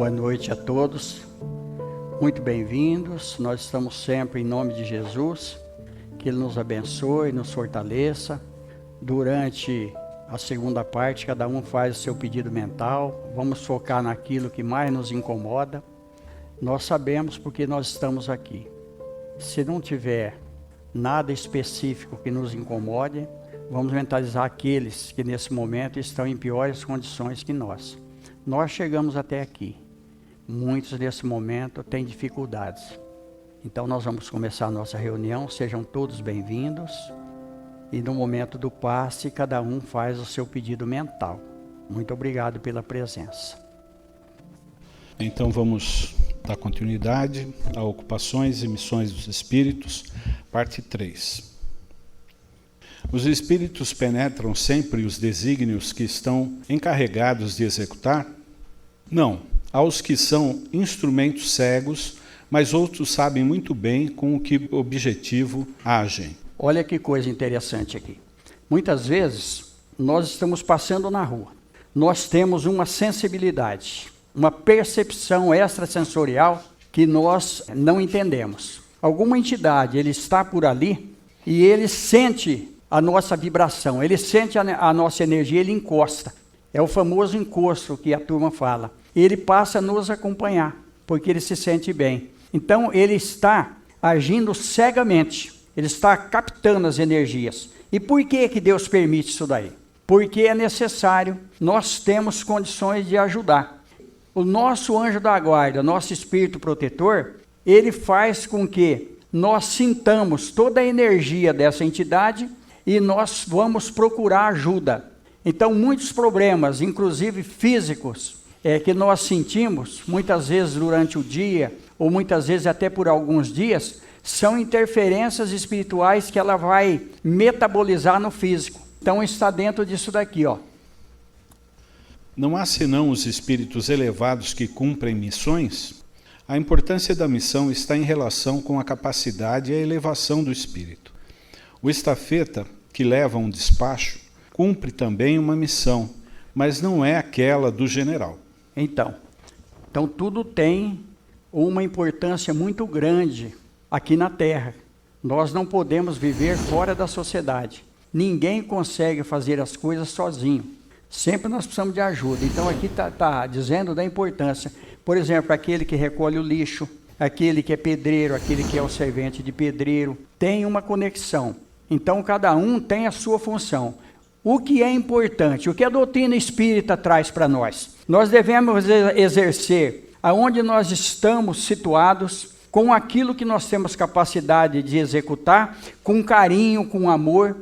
Boa noite a todos, muito bem-vindos. Nós estamos sempre em nome de Jesus, que Ele nos abençoe, nos fortaleça. Durante a segunda parte, cada um faz o seu pedido mental. Vamos focar naquilo que mais nos incomoda. Nós sabemos porque nós estamos aqui. Se não tiver nada específico que nos incomode, vamos mentalizar aqueles que nesse momento estão em piores condições que nós. Nós chegamos até aqui. Muitos nesse momento têm dificuldades. Então nós vamos começar a nossa reunião. Sejam todos bem-vindos. E no momento do passe, cada um faz o seu pedido mental. Muito obrigado pela presença. Então vamos dar continuidade a Ocupações e Missões dos Espíritos, parte 3. Os Espíritos penetram sempre os desígnios que estão encarregados de executar? Não. Há os que são instrumentos cegos, mas outros sabem muito bem com que objetivo agem. Olha que coisa interessante aqui. Muitas vezes, nós estamos passando na rua. Nós temos uma sensibilidade, uma percepção extrasensorial que nós não entendemos. Alguma entidade, ele está por ali e ele sente a nossa vibração, ele sente a nossa energia, ele encosta. É o famoso encosto que a turma fala. Ele passa a nos acompanhar, porque ele se sente bem. Então, ele está agindo cegamente. Ele está captando as energias. E por que Deus permite isso daí? Porque é necessário, nós temos condições de ajudar. O nosso anjo da guarda, nosso espírito protetor, ele faz com que nós sintamos toda a energia dessa entidade e nós vamos procurar ajuda. Então, muitos problemas, inclusive físicos, que nós sentimos, muitas vezes durante o dia, ou muitas vezes até por alguns dias, são interferências espirituais que ela vai metabolizar no físico. Então, está dentro disso daqui, ó. Não há senão os espíritos elevados que cumprem missões? A importância da missão está em relação com a capacidade e a elevação do espírito. O estafeta, que leva um despacho, cumpre também uma missão, mas não é aquela do general. Então tudo tem uma importância muito grande aqui na Terra. Nós não podemos viver fora da sociedade. Ninguém consegue fazer as coisas sozinho. Sempre nós precisamos de ajuda. Então aqui está dizendo da importância. Por exemplo, aquele que recolhe o lixo, aquele que é pedreiro, aquele que é o servente de pedreiro, tem uma conexão. Então cada um tem a sua função. O que é importante, o que a doutrina espírita traz para nós? Nós devemos exercer aonde nós estamos situados, com aquilo que nós temos capacidade de executar, com carinho, com amor,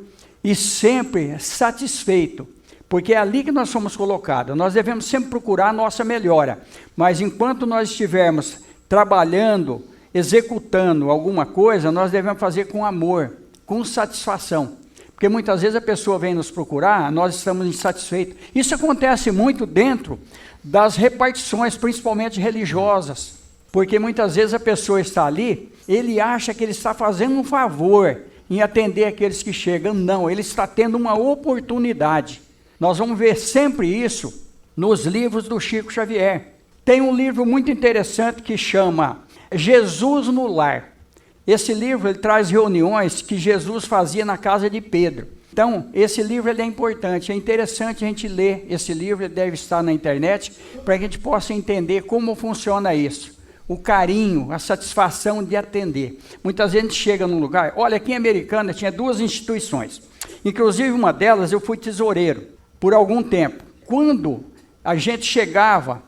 e sempre satisfeito, porque é ali que nós somos colocados. Nós devemos sempre procurar a nossa melhora, mas enquanto nós estivermos trabalhando, executando alguma coisa, nós devemos fazer com amor, com satisfação. Porque muitas vezes a pessoa vem nos procurar, nós estamos insatisfeitos. Isso acontece muito dentro das repartições, principalmente religiosas. Porque muitas vezes a pessoa está ali, ele acha que ele está fazendo um favor em atender aqueles que chegam. Não, ele está tendo uma oportunidade. Nós vamos ver sempre isso nos livros do Chico Xavier. Tem um livro muito interessante que chama Jesus no Lar. Esse livro ele traz reuniões que Jesus fazia na casa de Pedro. Então, esse livro ele é importante, é interessante a gente ler esse livro, ele deve estar na internet, para que a gente possa entender como funciona isso. O carinho, a satisfação de atender. Muitas vezes a gente chega num lugar, olha, aqui em Americana tinha 2 instituições, inclusive uma delas eu fui tesoureiro por algum tempo. Quando a gente chegava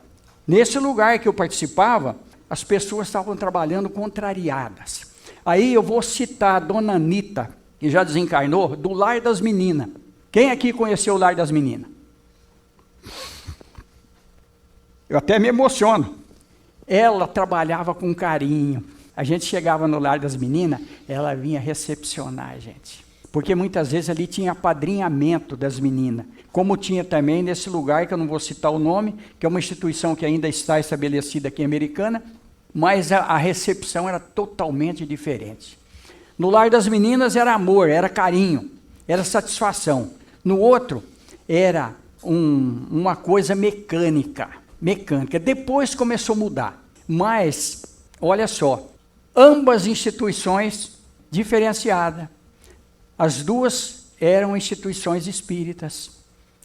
nesse lugar que eu participava, as pessoas estavam trabalhando contrariadas. Aí eu vou citar a dona Anita, que já desencarnou, do Lar das Meninas. Quem aqui conheceu o Lar das Meninas? Eu até me emociono. Ela trabalhava com carinho. A gente chegava no Lar das Meninas, ela vinha recepcionar a gente. Porque muitas vezes ali tinha apadrinhamento das meninas. Como tinha também nesse lugar, que eu não vou citar o nome, que é uma instituição que ainda está estabelecida aqui em Americana, mas a recepção era totalmente diferente. No Lar das Meninas era amor, era carinho, era satisfação. No outro, era uma coisa mecânica. mecânica. Depois começou a mudar. Mas, olha só, ambas instituições diferenciadas. As duas eram instituições espíritas.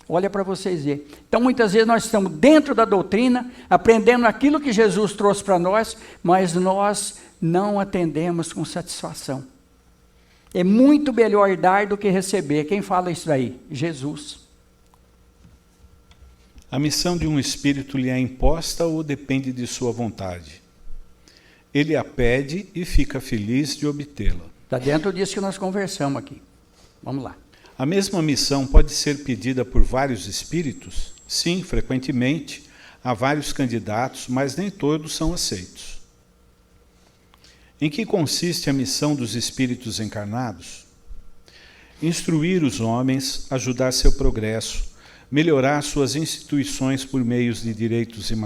Olha para vocês verem. Então, muitas vezes nós estamos dentro da doutrina, aprendendo aquilo que Jesus trouxe para nós, mas nós não atendemos com satisfação. É muito melhor dar do que receber. Quem fala isso daí? Jesus. A missão de um espírito lhe é imposta ou depende de sua vontade? Ele a pede e fica feliz de obtê-la. Está dentro disso que nós conversamos aqui. Vamos lá. A mesma missão pode ser pedida por vários espíritos? Sim, frequentemente. Há vários candidatos, mas nem todos são aceitos. Em que consiste a missão dos espíritos encarnados? Instruir os homens, ajudar seu progresso, melhorar suas instituições por meios de diretos e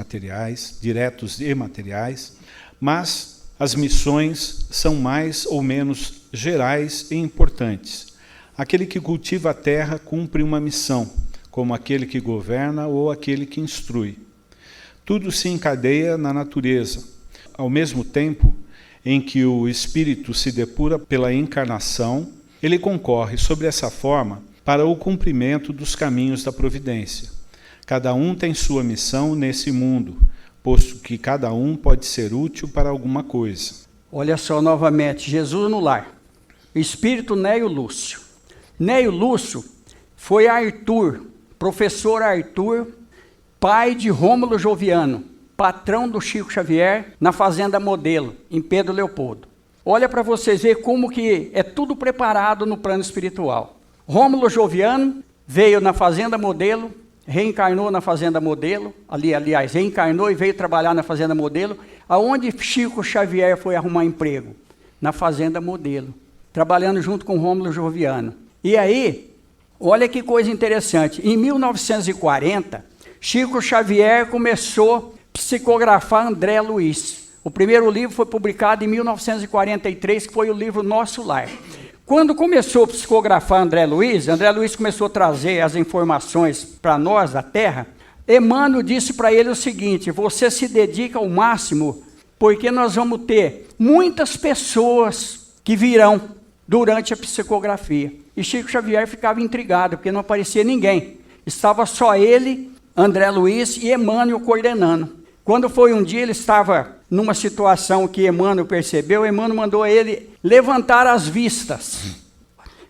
materiais, mas as missões são mais ou menos gerais e importantes. Aquele que cultiva a terra cumpre uma missão, como aquele que governa ou aquele que instrui. Tudo se encadeia na natureza. Ao mesmo tempo em que o espírito se depura pela encarnação, ele concorre, sobre essa forma, para o cumprimento dos caminhos da providência. Cada um tem sua missão nesse mundo, posto que cada um pode ser útil para alguma coisa. Olha só novamente, Jesus no lar. Espírito Neio Lúcio. Neio Lúcio foi Arthur, professor Arthur, pai de Rômulo Joviano, patrão do Chico Xavier, na Fazenda Modelo, em Pedro Leopoldo. Olha para vocês verem como que é tudo preparado no plano espiritual. Rômulo Joviano veio na Fazenda Modelo, reencarnou na Fazenda Modelo, aliás, reencarnou e veio trabalhar na Fazenda Modelo. Aonde Chico Xavier foi arrumar emprego? Na Fazenda Modelo, trabalhando junto com Rômulo Joviano. E aí, olha que coisa interessante, em 1940, Chico Xavier começou a psicografar André Luiz. O primeiro livro foi publicado em 1943, que foi o livro Nosso Lar. Quando começou a psicografar André Luiz começou a trazer as informações para nós da Terra. Emmanuel disse para ele o seguinte: você se dedica ao máximo, porque nós vamos ter muitas pessoas que virão durante a psicografia. E Chico Xavier ficava intrigado, porque não aparecia ninguém. Estava só ele, André Luiz e Emmanuel coordenando. Quando foi um dia, ele estava numa situação que Emmanuel percebeu, Emmanuel mandou ele levantar as vistas.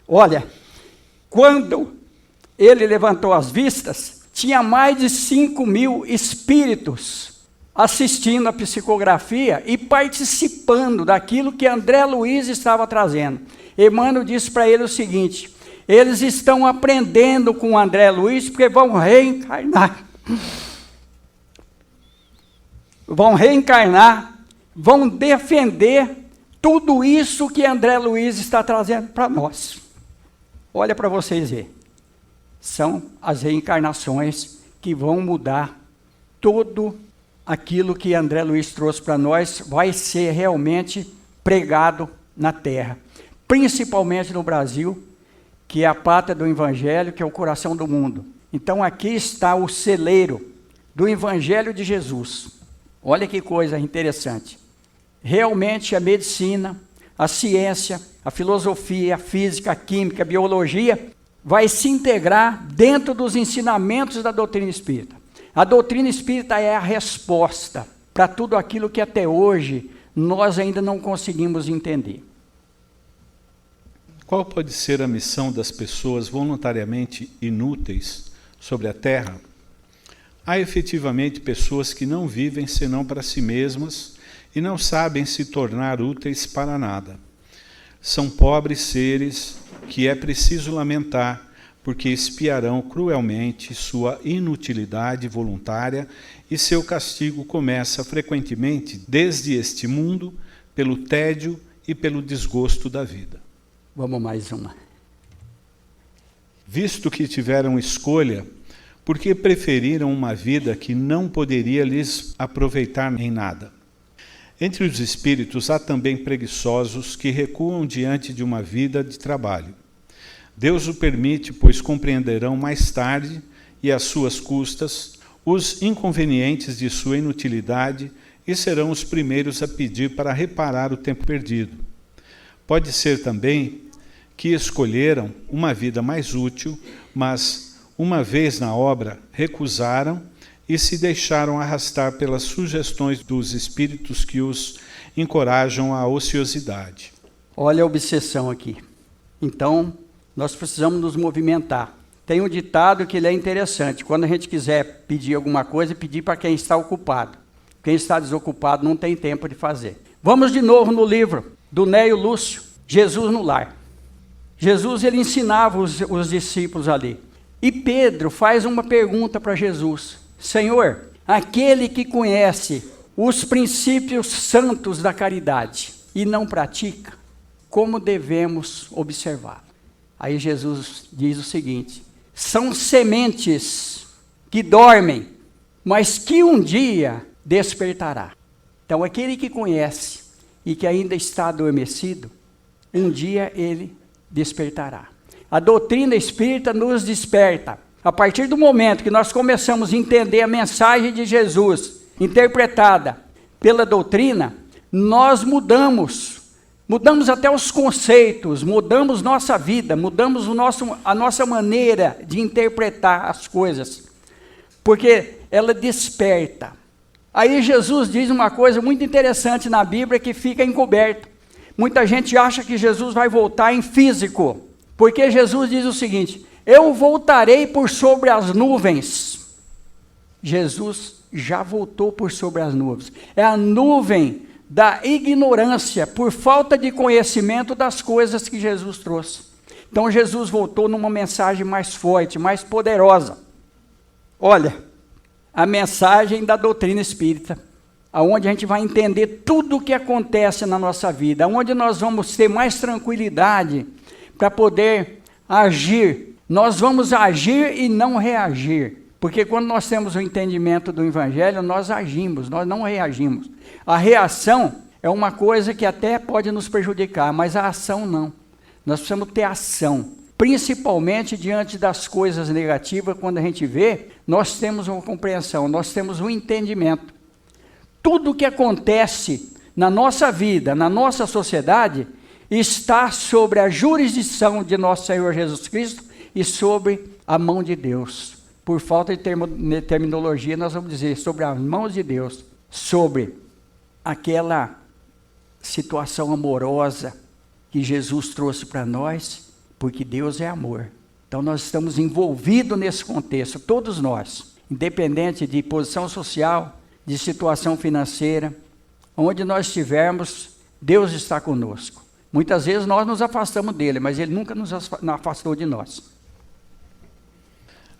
Olha, quando ele levantou as vistas, tinha mais de 5.000 espíritos assistindo a psicografia e participando daquilo que André Luiz estava trazendo. Emmanuel disse para ele o seguinte: eles estão aprendendo com André Luiz porque vão reencarnar. Vão reencarnar, vão defender tudo isso que André Luiz está trazendo para nós. Olha para vocês verem. São as reencarnações que vão mudar tudo aquilo que André Luiz trouxe para nós, vai ser realmente pregado na Terra. Principalmente no Brasil, que é a pátria do Evangelho, que é o coração do mundo. Então aqui está o celeiro do Evangelho de Jesus. Olha que coisa interessante. Realmente a medicina, a ciência, a filosofia, a física, a química, a biologia vai se integrar dentro dos ensinamentos da doutrina espírita. A doutrina espírita é a resposta para tudo aquilo que até hoje nós ainda não conseguimos entender. Qual pode ser a missão das pessoas voluntariamente inúteis sobre a Terra? Há efetivamente pessoas que não vivem senão para si mesmas e não sabem se tornar úteis para nada. São pobres seres que é preciso lamentar, porque expiarão cruelmente sua inutilidade voluntária e seu castigo começa frequentemente desde este mundo, pelo tédio e pelo desgosto da vida. Vamos mais uma. Visto que tiveram escolha, por que preferiram uma vida que não poderia lhes aproveitar em nada? Entre os espíritos há também preguiçosos que recuam diante de uma vida de trabalho. Deus o permite, pois compreenderão mais tarde, e às suas custas, os inconvenientes de sua inutilidade e serão os primeiros a pedir para reparar o tempo perdido. Pode ser também que escolheram uma vida mais útil, mas, uma vez na obra, recusaram e se deixaram arrastar pelas sugestões dos espíritos que os encorajam à ociosidade. Olha a obsessão aqui. Então, nós precisamos nos movimentar. Tem um ditado que ele é interessante. Quando a gente quiser pedir alguma coisa, pedir para quem está ocupado. Quem está desocupado não tem tempo de fazer. Vamos de novo no livro do Neio Lúcio, Jesus no Lar. Jesus, ele ensinava os discípulos ali. E Pedro faz uma pergunta para Jesus. Senhor, aquele que conhece os princípios santos da caridade e não pratica, como devemos observá-lo? Aí Jesus diz o seguinte: são sementes que dormem, mas que um dia despertará. Então, aquele que conhece e que ainda está adormecido, um dia ele despertará. A doutrina espírita nos desperta. A partir do momento que nós começamos a entender a mensagem de Jesus, interpretada pela doutrina, nós mudamos até os conceitos, mudamos nossa vida, mudamos a nossa maneira de interpretar as coisas, porque ela desperta. Aí Jesus diz uma coisa muito interessante na Bíblia que fica encoberta. Muita gente acha que Jesus vai voltar em físico, porque Jesus diz o seguinte: eu voltarei por sobre as nuvens. Jesus já voltou por sobre as nuvens. É a nuvem da ignorância, por falta de conhecimento das coisas que Jesus trouxe. Então Jesus voltou numa mensagem mais forte, mais poderosa. Olha, a mensagem da doutrina espírita, aonde a gente vai entender tudo o que acontece na nossa vida, aonde nós vamos ter mais tranquilidade para poder agir. Nós vamos agir e não reagir, porque quando nós temos o entendimento do Evangelho, nós agimos, nós não reagimos. A reação é uma coisa que até pode nos prejudicar, mas a ação não. Nós precisamos ter ação, principalmente diante das coisas negativas. Quando a gente vê, nós temos uma compreensão, nós temos um entendimento. Tudo o que acontece na nossa vida, na nossa sociedade, está sobre a jurisdição de nosso Senhor Jesus Cristo e sobre a mão de Deus. Por falta de terminologia, nós vamos dizer sobre as mãos de Deus, sobre aquela situação amorosa que Jesus trouxe para nós, porque Deus é amor. Então nós estamos envolvidos nesse contexto, todos nós, independente de posição social, de situação financeira, onde nós estivermos, Deus está conosco. Muitas vezes nós nos afastamos dele, mas ele nunca nos afastou de nós.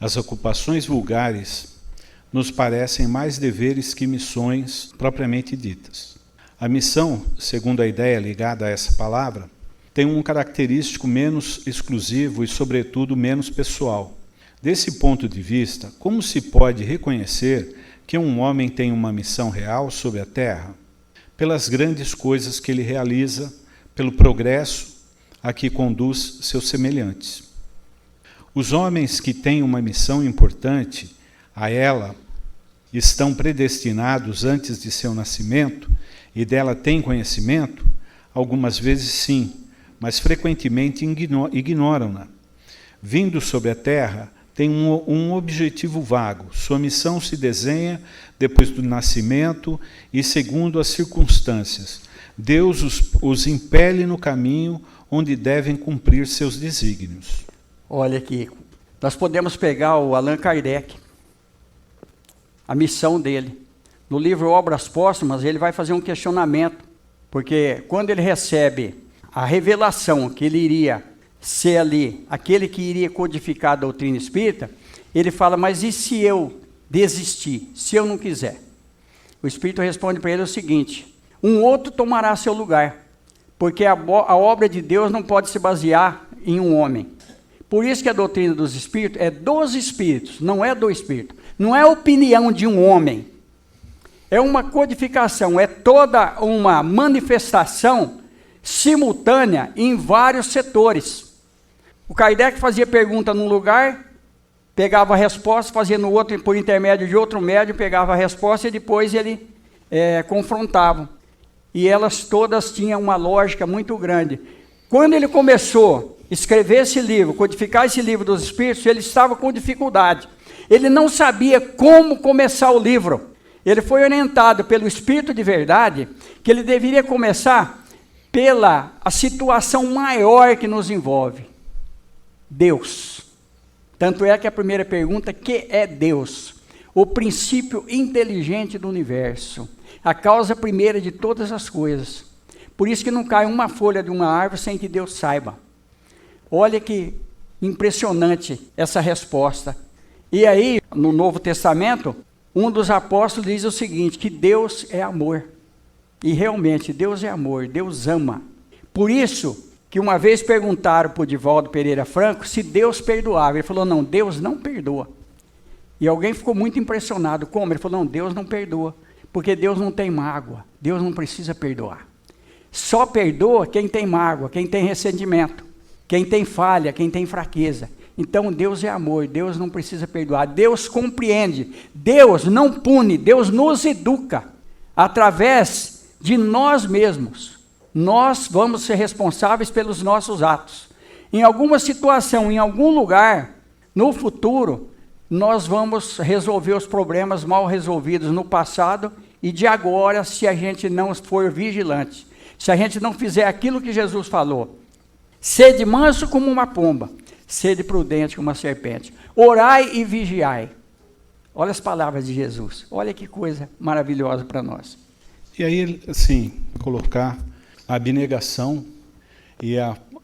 As ocupações vulgares nos parecem mais deveres que missões propriamente ditas. A missão, segundo a ideia ligada a essa palavra, tem um característico menos exclusivo e, sobretudo, menos pessoal. Desse ponto de vista, como se pode reconhecer que um homem tem uma missão real sobre a Terra? Pelas grandes coisas que ele realiza, pelo progresso a que conduz seus semelhantes. Os homens que têm uma missão importante, a ela estão predestinados antes de seu nascimento e dela têm conhecimento? Algumas vezes sim, mas frequentemente ignoram-na. Vindo sobre a Terra, tem um objetivo vago. Sua missão se desenha depois do nascimento e segundo as circunstâncias. Deus os impele no caminho onde devem cumprir seus desígnios. Olha aqui, nós podemos pegar o Allan Kardec, a missão dele. No livro Obras Póstumas, ele vai fazer um questionamento, porque quando ele recebe a revelação que ele iria ser ali, aquele que iria codificar a doutrina espírita, ele fala, mas e se eu desistir, se eu não quiser? O Espírito responde para ele o seguinte: um outro tomará seu lugar, porque a obra de Deus não pode se basear em um homem. Por isso que a doutrina dos Espíritos é dos Espíritos, não é do Espírito. Não é a opinião de um homem. É uma codificação, é toda uma manifestação simultânea em vários setores. O Kardec fazia pergunta num lugar, pegava a resposta, fazia no outro, por intermédio de outro médium, pegava a resposta e depois ele confrontava. E elas todas tinham uma lógica muito grande. Quando ele começou a escrever esse livro, codificar esse livro dos Espíritos, ele estava com dificuldade. Ele não sabia como começar o livro. Ele foi orientado pelo Espírito de Verdade que ele deveria começar pela a situação maior que nos envolve. Deus. Tanto é que a primeira pergunta, que é Deus? O princípio inteligente do universo. A causa primeira de todas as coisas. Por isso que não cai uma folha de uma árvore sem que Deus saiba. Olha que impressionante essa resposta. E aí, no Novo Testamento, um dos apóstolos diz o seguinte, que Deus é amor. E realmente, Deus é amor, Deus ama. Por isso, que uma vez perguntaram para o Divaldo Pereira Franco se Deus perdoava. Ele falou, não, Deus não perdoa. E alguém ficou muito impressionado. Como? Ele falou, não, Deus não perdoa. Porque Deus não tem mágoa. Deus não precisa perdoar. Só perdoa quem tem mágoa, quem tem ressentimento, quem tem falha, quem tem fraqueza. Então Deus é amor, Deus não precisa perdoar. Deus compreende, Deus não pune, Deus nos educa. Através de nós mesmos, nós vamos ser responsáveis pelos nossos atos. Em alguma situação, em algum lugar, no futuro, nós vamos resolver os problemas mal resolvidos no passado e de agora, se a gente não for vigilante. Se a gente não fizer aquilo que Jesus falou, sede manso como uma pomba, sede prudente como uma serpente, orai e vigiai. Olha as palavras de Jesus, olha que coisa maravilhosa para nós. E aí, assim, colocar a abnegação e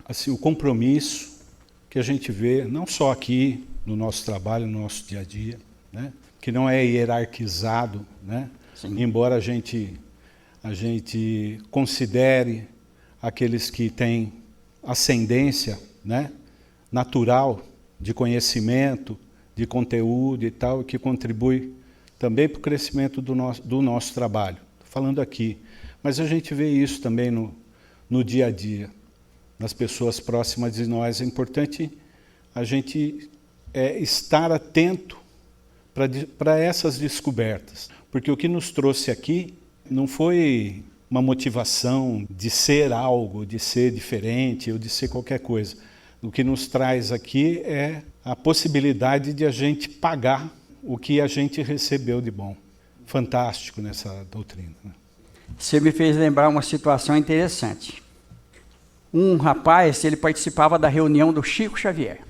assim, o compromisso que a gente vê, não só aqui no nosso trabalho, no nosso dia a dia, né? Que não é hierarquizado, né? Embora a gente considere aqueles que têm ascendência, né, natural de conhecimento, de conteúdo e tal, que contribui também para o crescimento do nosso trabalho. Estou falando aqui, mas a gente vê isso também no dia a dia, nas pessoas próximas de nós. É importante a gente estar atento para essas descobertas, porque o que nos trouxe aqui não foi uma motivação de ser algo, de ser diferente ou de ser qualquer coisa. O que nos traz aqui é a possibilidade de a gente pagar o que a gente recebeu de bom. Fantástico nessa doutrina, né? Você me fez lembrar uma situação interessante. Um rapaz, ele participava da reunião do Chico Xavier.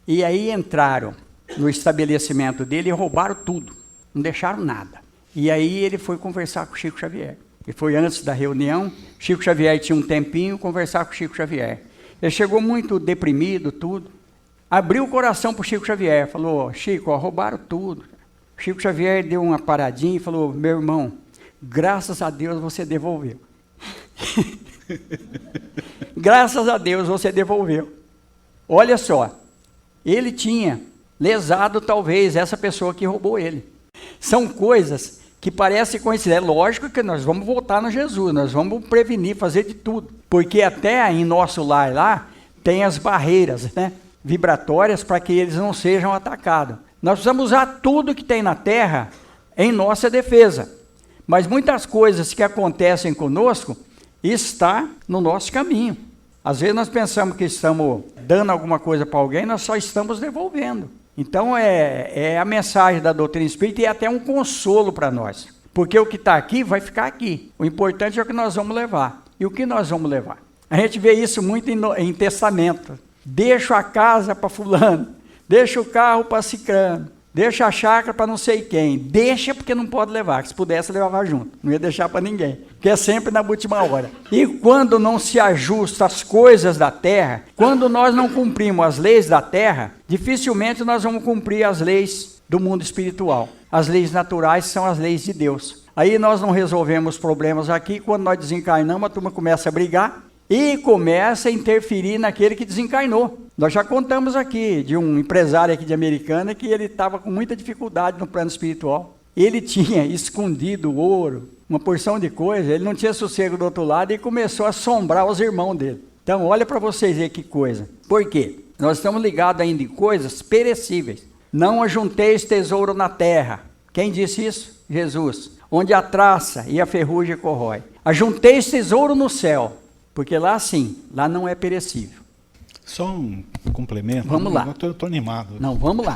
E aí entraram no estabelecimento dele e roubaram tudo. Não deixaram nada. E aí ele foi conversar com o Chico Xavier. E foi antes da reunião, Chico Xavier tinha um tempinho, conversar com o Chico Xavier. Ele chegou muito deprimido, tudo. Abriu o coração para o Chico Xavier, falou, Chico, roubaram tudo. O Chico Xavier deu uma paradinha e falou, meu irmão, graças a Deus você devolveu. Graças a Deus você devolveu. Olha só, ele tinha lesado talvez essa pessoa que roubou ele. São coisas que parecem coincidência. É lógico que nós vamos voltar no Jesus, nós vamos prevenir, fazer de tudo. Porque até em nosso lar lá, tem as barreiras, né, vibratórias para que eles não sejam atacados. Nós precisamos usar tudo que tem na Terra em nossa defesa. Mas muitas coisas que acontecem conosco está no nosso caminho. Às vezes nós pensamos que estamos dando alguma coisa para alguém, nós só estamos devolvendo. Então é a mensagem da doutrina espírita e é até um consolo para nós. Porque o que está aqui vai ficar aqui. O importante é o que nós vamos levar. E o que nós vamos levar? A gente vê isso muito em testamento. Deixa a casa para fulano, deixa o carro para cicrano, deixa a chácara para não sei quem. Deixa porque não pode levar, que se pudesse levava junto. Não ia deixar para ninguém, porque é sempre na última hora. E quando não se ajusta as coisas da terra, quando nós não cumprimos as leis da terra, dificilmente nós vamos cumprir as leis do mundo espiritual. As leis naturais são as leis de Deus. Aí nós não resolvemos problemas aqui, quando nós desencarnamos, a turma começa a brigar e começa a interferir naquele que desencarnou. Nós já contamos aqui de um empresário aqui de Americana que ele estava com muita dificuldade no plano espiritual. Ele tinha escondido ouro, uma porção de coisa, ele não tinha sossego do outro lado e começou a assombrar os irmãos dele. Então olha para vocês verem que coisa. Por quê? Nós estamos ligados ainda em coisas perecíveis. Não ajunteis tesouro na terra. Quem disse isso? Jesus. Onde a traça e a ferrugem corrói. Ajunteis tesouro no céu, porque lá sim, lá não é perecível. Só um complemento. Vamos lá. Estou animado. Não, vamos lá.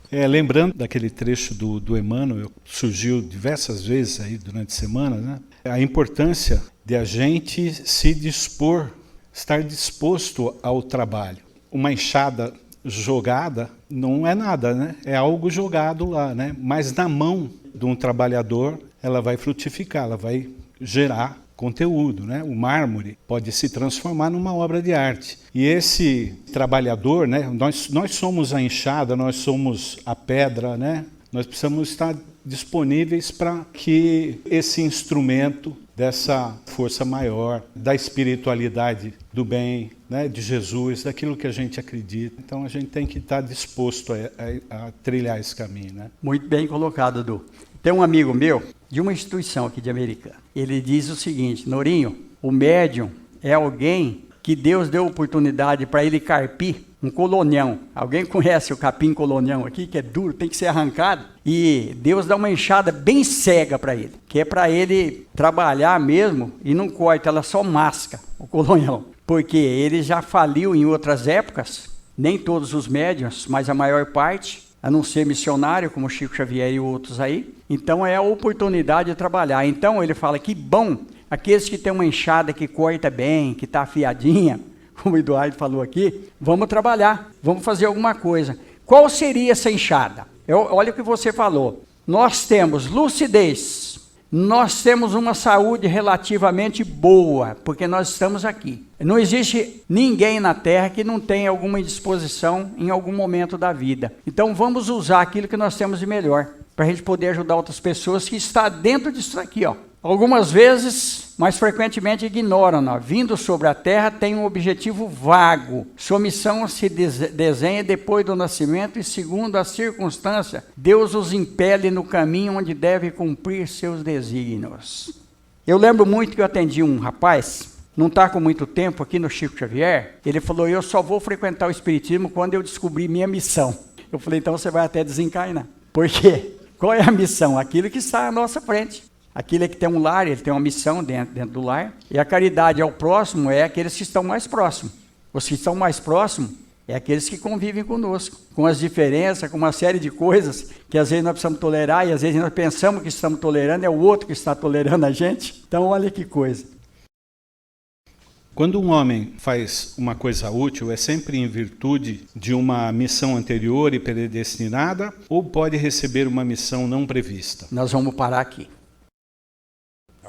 Lembrando daquele trecho do Emmanuel, surgiu diversas vezes aí durante a semana, né? A importância de a gente se dispor, estar disposto ao trabalho. Uma enxada jogada não é nada, né? É algo jogado lá, né? Mas na mão de um trabalhador, ela vai frutificar, ela vai gerar conteúdo, né? O mármore pode se transformar numa obra de arte. E esse trabalhador, né? Nós somos a enxada, nós somos a pedra, né? Nós precisamos estar disponíveis para que esse instrumento dessa força maior, da espiritualidade do bem, né? De Jesus, daquilo que a gente acredita. Então a gente tem que estar disposto a trilhar esse caminho, né? Muito bem colocado, Edu. Tem um amigo meu, de uma instituição aqui de Americana. Ele diz o seguinte: Norinho, o médium é alguém que Deus deu oportunidade para ele carpir um colonião. Alguém conhece o capim colonião aqui, que é duro, tem que ser arrancado? E Deus dá uma enxada bem cega para ele, que é para ele trabalhar mesmo e não corta, ela só masca o colonião. Porque ele já faliu em outras épocas, nem todos os médiuns, mas a maior parte, a não ser missionário, como Chico Xavier e outros aí. Então é a oportunidade de trabalhar. Então ele fala que bom, aqueles que têm uma enxada que corta bem, que está afiadinha, como o Eduardo falou aqui, vamos trabalhar, vamos fazer alguma coisa. Qual seria essa enxada? Olha o que você falou. Nós temos lucidez, nós temos uma saúde relativamente boa, porque nós estamos aqui. Não existe ninguém na Terra que não tenha alguma indisposição em algum momento da vida. Então vamos usar aquilo que nós temos de melhor, para a gente poder ajudar outras pessoas que estão dentro disso aqui, ó. Algumas vezes, mais frequentemente ignoram, vindo sobre a Terra tem um objetivo vago. Sua missão se desenha depois do nascimento e segundo a circunstância, Deus os impele no caminho onde deve cumprir seus desígnios. Eu lembro muito que eu atendi um rapaz, não está com muito tempo aqui no Chico Xavier, ele falou, eu só vou frequentar o Espiritismo quando eu descobrir minha missão. Eu falei, então você vai até desencarnar. Por quê? Qual é a missão? Aquilo que está à nossa frente. Aquilo é que tem um lar, ele tem uma missão dentro do lar. E a caridade ao próximo é aqueles que estão mais próximos. Os que estão mais próximos é aqueles que convivem conosco. Com as diferenças, com uma série de coisas que às vezes nós precisamos tolerar e às vezes nós pensamos que estamos tolerando, é o outro que está tolerando a gente. Então olha que coisa. Quando um homem faz uma coisa útil, é sempre em virtude de uma missão anterior e predestinada ou pode receber uma missão não prevista? Nós vamos parar aqui.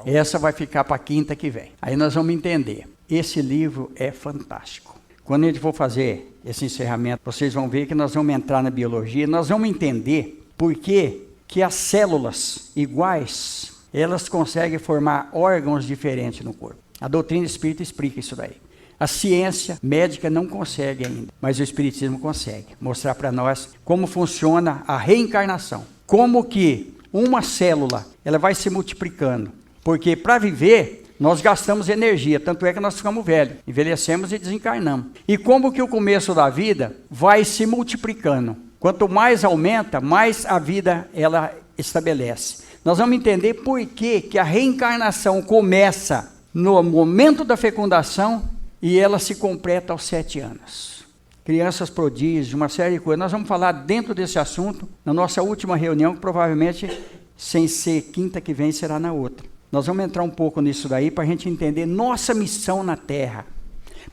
Essa vai ficar para a quinta que vem. Aí nós vamos entender. Esse livro é fantástico. Quando a gente for fazer esse encerramento, vocês vão ver que nós vamos entrar na biologia, nós vamos entender por que as células iguais, elas conseguem formar órgãos diferentes no corpo. A doutrina espírita explica isso daí. A ciência médica não consegue ainda, mas o espiritismo consegue mostrar para nós como funciona a reencarnação. Como que uma célula, ela vai se multiplicando. Porque para viver, nós gastamos energia, tanto é que nós ficamos velhos, envelhecemos e desencarnamos. E como que o começo da vida vai se multiplicando. Quanto mais aumenta, mais a vida ela estabelece. Nós vamos entender por que a reencarnação começa no momento da fecundação e ela se completa aos 7 anos. Crianças prodígios, uma série de coisas. Nós vamos falar dentro desse assunto na nossa última reunião, que provavelmente, sem ser quinta que vem, será na outra. Nós vamos entrar um pouco nisso daí para a gente entender nossa missão na Terra.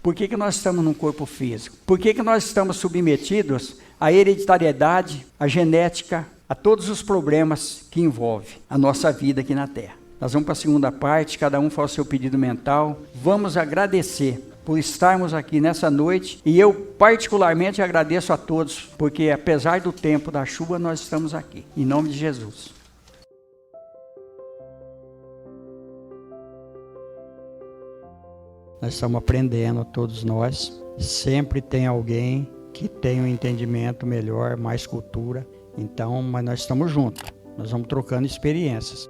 Por que nós estamos num corpo físico? Por que nós estamos submetidos à hereditariedade, à genética, a todos os problemas que envolvem a nossa vida aqui na Terra? Nós vamos para a segunda parte, cada um faz o seu pedido mental. Vamos agradecer por estarmos aqui nessa noite. E eu particularmente agradeço a todos, porque apesar do tempo da chuva, nós estamos aqui. Em nome de Jesus. Nós estamos aprendendo, todos nós. Sempre tem alguém que tem um entendimento melhor, mais cultura. Então, mas nós estamos juntos. Nós vamos trocando experiências.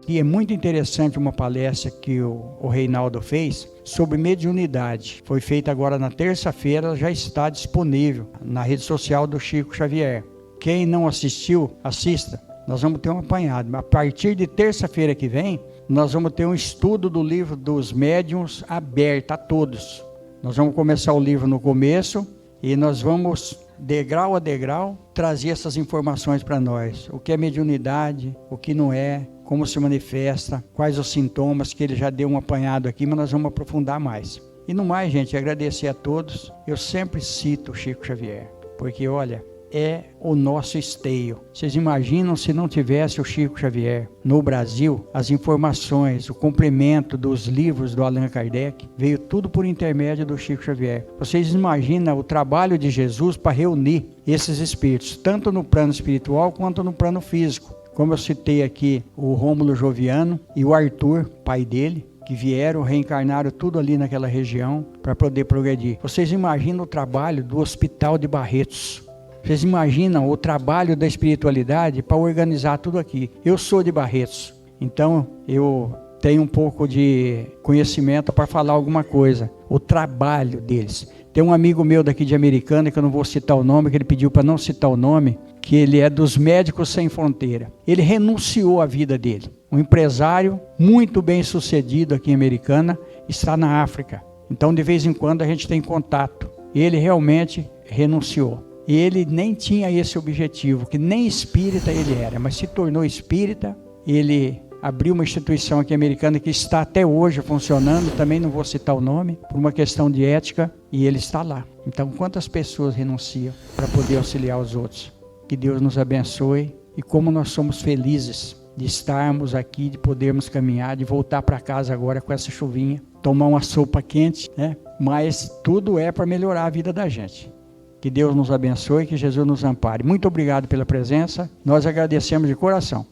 E é muito interessante uma palestra que o Reinaldo fez sobre mediunidade. Foi feita agora na terça-feira, já está disponível na rede social do Chico Xavier. Quem não assistiu, assista. Nós vamos ter um apanhado. A partir de terça-feira que vem, nós vamos ter um estudo do livro dos médiuns aberto a todos. Nós vamos começar o livro no começo e nós vamos, degrau a degrau, trazer essas informações para nós. O que é mediunidade, o que não é, como se manifesta, quais os sintomas, que ele já deu um apanhado aqui, mas nós vamos aprofundar mais. E no mais, gente, agradecer a todos. Eu sempre cito o Chico Xavier, porque olha, é o nosso esteio. Vocês imaginam se não tivesse o Chico Xavier no Brasil, as informações, o complemento dos livros do Allan Kardec, veio tudo por intermédio do Chico Xavier. Vocês imaginam o trabalho de Jesus para reunir esses espíritos, tanto no plano espiritual quanto no plano físico. Como eu citei aqui, o Rômulo Joviano e o Arthur, pai dele, que vieram, reencarnaram tudo ali naquela região para poder progredir. Vocês imaginam o trabalho do Hospital de Barretos? Vocês imaginam o trabalho da espiritualidade para organizar tudo aqui? Eu sou de Barretos, então eu tenho um pouco de conhecimento para falar alguma coisa. O trabalho deles. Tem um amigo meu daqui de Americana, que eu não vou citar o nome, que ele pediu para não citar o nome, que ele é dos Médicos Sem Fronteira. Ele renunciou à vida dele. Um empresário muito bem sucedido aqui em Americana, está na África. Então de vez em quando a gente tem contato. Ele realmente renunciou. Ele nem tinha esse objetivo, que nem espírita ele era, mas se tornou espírita. Ele abriu uma instituição aqui americana que está até hoje funcionando, também não vou citar o nome, por uma questão de ética, e ele está lá. Então quantas pessoas renunciam para poder auxiliar os outros? Que Deus nos abençoe, e como nós somos felizes de estarmos aqui, de podermos caminhar, de voltar para casa agora com essa chuvinha, tomar uma sopa quente, né? Mas tudo é para melhorar a vida da gente. Que Deus nos abençoe, que Jesus nos ampare. Muito obrigado pela presença, nós agradecemos de coração.